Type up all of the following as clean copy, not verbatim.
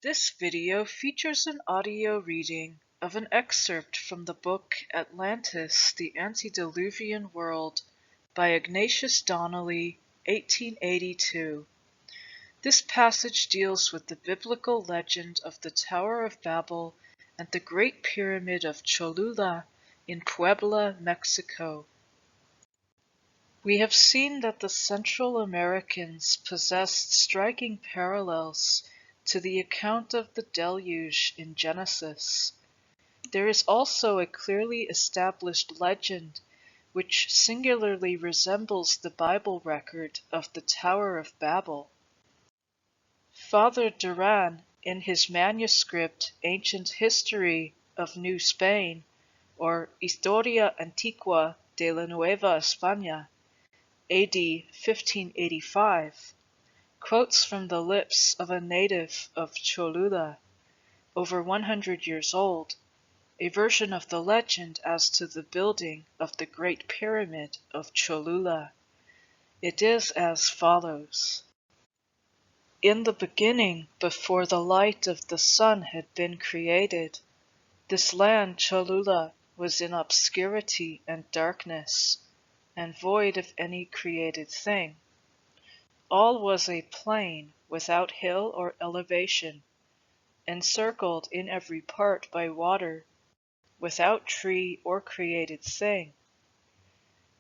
This video features an audio reading of an excerpt from the book Atlantis, the Antediluvian World by Ignatius Donnelly, 1882. This passage deals with the biblical legend of the Tower of Babel and the Great Pyramid of Cholula in Puebla, Mexico. We have seen that the Central Americans possessed striking parallels to the account of the deluge in Genesis. There is also a clearly established legend which singularly resembles the Bible record of the Tower of Babel. Father Duran, in his manuscript Ancient History of New Spain, or Historia Antigua de la Nueva España, AD 1585, quotes from the lips of a native of Cholula, over 100 years old, a version of the legend as to the building of the Great Pyramid of Cholula. It is as follows. In the beginning, before the light of the sun had been created, this land Cholula was in obscurity and darkness, and void of any created thing. All was a plain, without hill or elevation, encircled in every part by water, without tree or created thing.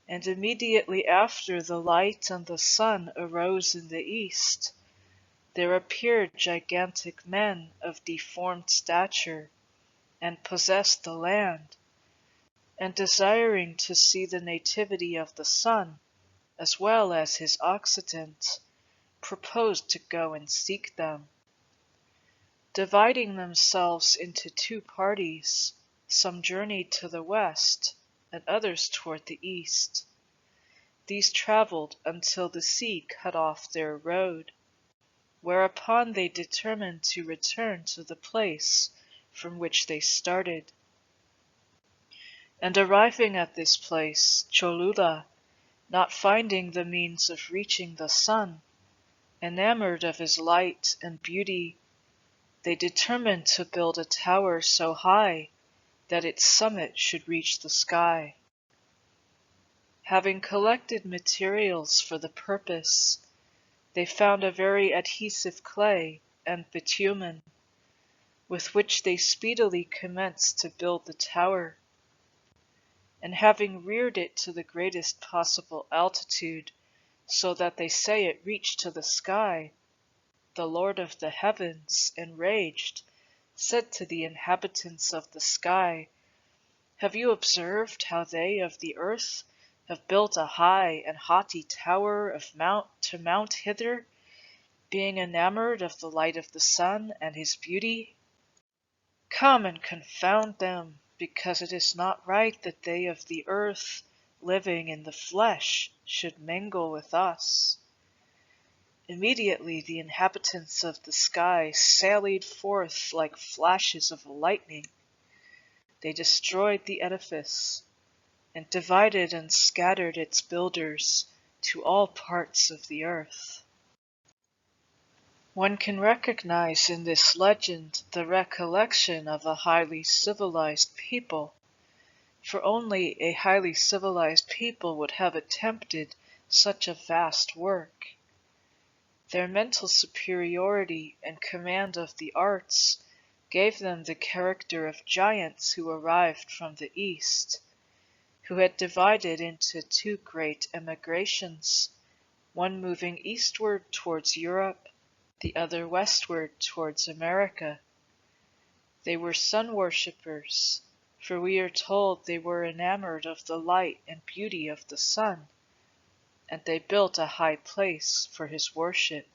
And immediately after the light and the sun arose in the east, there appeared gigantic men of deformed stature, and possessed the land, and desiring to see the nativity of the sun, as well as his occident, proposed to go and seek them. Dividing themselves into two parties, some journeyed to the west, and others toward the east. These traveled until the sea cut off their road, whereupon they determined to return to the place from which they started. And arriving at this place, Cholula, not finding the means of reaching the sun, enamored of his light and beauty, they determined to build a tower so high that its summit should reach the sky. Having collected materials for the purpose, they found a very adhesive clay and bitumen, with which they speedily commenced to build the tower. And having reared it to the greatest possible altitude, so that they say it reached to the sky, the Lord of the heavens, enraged, said to the inhabitants of the sky, "Have you observed how they of the earth have built a high and haughty tower to mount hither, being enamored of the light of the sun and his beauty? Come and confound them, because it is not right that they of the earth, living in the flesh, should mingle with us." Immediately the inhabitants of the sky sallied forth like flashes of lightning. They destroyed the edifice, and divided and scattered its builders to all parts of the earth. One can recognize in this legend the recollection of a highly civilized people, for only a highly civilized people would have attempted such a vast work. Their mental superiority and command of the arts gave them the character of giants who arrived from the east, who had divided into two great emigrations, one moving eastward towards Europe, the other westward towards America. They were sun worshippers, for we are told they were enamored of the light and beauty of the sun, and they built a high place for his worship.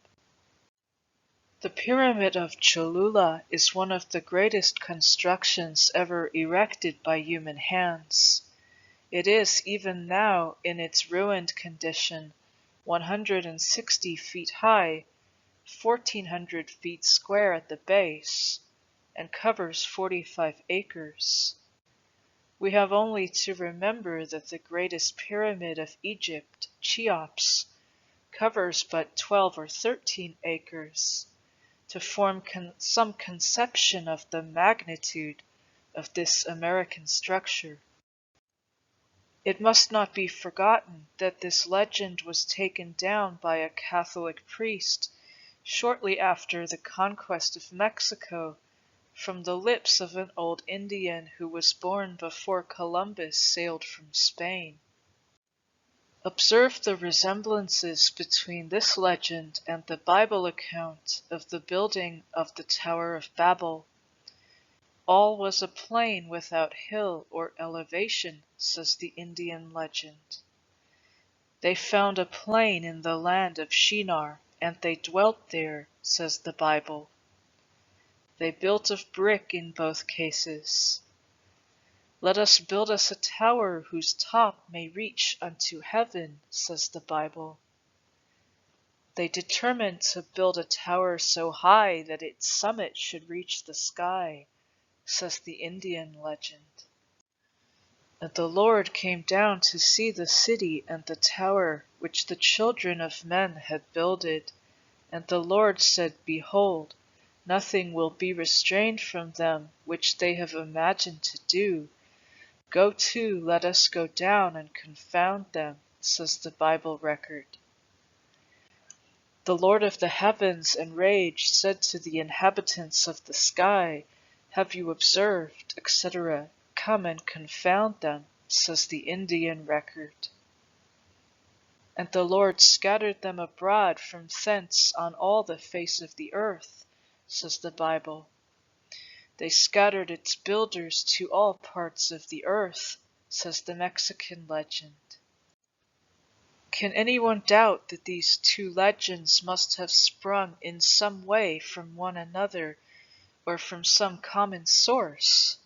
The Pyramid of Cholula is one of the greatest constructions ever erected by human hands. It is even now, in its ruined condition, 160 feet high, 1,400 feet square at the base, and covers 45 acres. We have only to remember that the greatest pyramid of Egypt, Cheops, covers but 12 or 13 acres, to form some conception of the magnitude of this American structure. It must not be forgotten that this legend was taken down by a Catholic priest shortly after the conquest of Mexico from the lips of an old Indian who was born before Columbus sailed from Spain. Observe the resemblances between this legend and the Bible account of the building of the Tower of Babel. All was a plain without hill or elevation, says the Indian legend. They found a plain in the land of Shinar, and they dwelt there, says the Bible. They built of brick in both cases. Let us build us a tower whose top may reach unto heaven, says the Bible. They determined to build a tower so high that its summit should reach the sky, says the Indian legend. And the Lord came down to see the city and the tower which the children of men had builded. And the Lord said, Behold, nothing will be restrained from them which they have imagined to do. Go to, let us go down and confound them, says the Bible record. The Lord of the heavens, enraged, said to the inhabitants of the sky, Have you observed, etc.? Come and confound them, says the Indian record. And the Lord scattered them abroad from thence on all the face of the earth, says the Bible. They scattered its builders to all parts of the earth, says the Mexican legend. Can anyone doubt that these two legends must have sprung in some way from one another, or from some common source?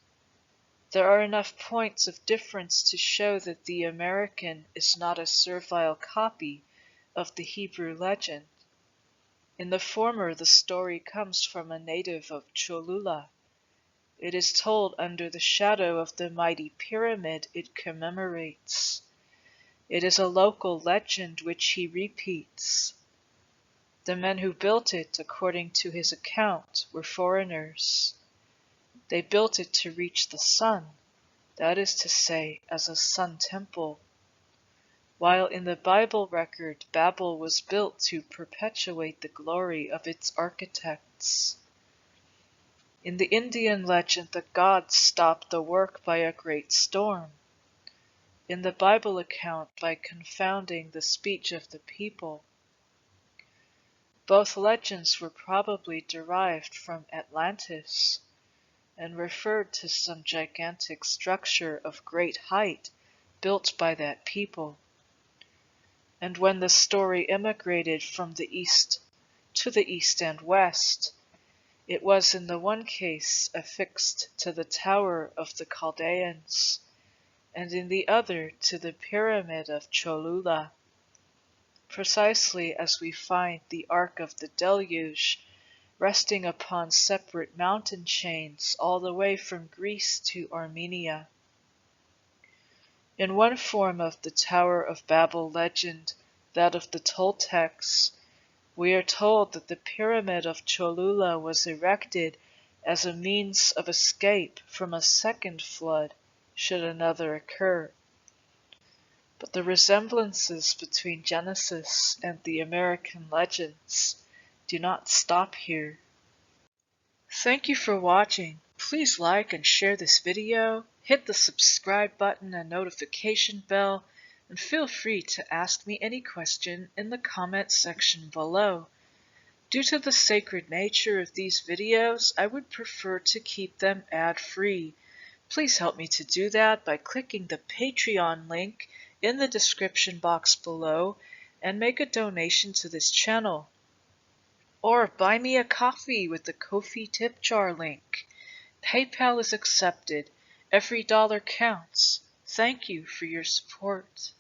There are enough points of difference to show that the American is not a servile copy of the Hebrew legend. In the former, the story comes from a native of Cholula. It is told under the shadow of the mighty pyramid it commemorates. It is a local legend which he repeats. The men who built it, according to his account, were foreigners. They built it to reach the sun, that is to say, as a sun temple, while in the Bible record Babel was built to perpetuate the glory of its architects. In the Indian legend, the gods stopped the work by a great storm. In the Bible account, by confounding the speech of the people. Both legends were probably derived from Atlantis, and referred to some gigantic structure of great height built by that people. And when the story immigrated from the east to the east and west, it was in the one case affixed to the Tower of the Chaldeans, and in the other to the Pyramid of Cholula, precisely as we find the Ark of the Deluge resting upon separate mountain chains all the way from Greece to Armenia. In one form of the Tower of Babel legend, that of the Toltecs, we are told that the Pyramid of Cholula was erected as a means of escape from a second flood, should another occur. But the resemblances between Genesis and the American legends do not stop here. Thank you for watching. Please like and share this video, hit the subscribe button and notification bell, and feel free to ask me any question in the comment section below. Due to the sacred nature of these videos, I would prefer to keep them ad-free. Please help me to do that by clicking the Patreon link in the description box below and make a donation to this channel. Or buy me a coffee with the Ko-fi tip jar link. PayPal is accepted. Every dollar counts. Thank you for your support.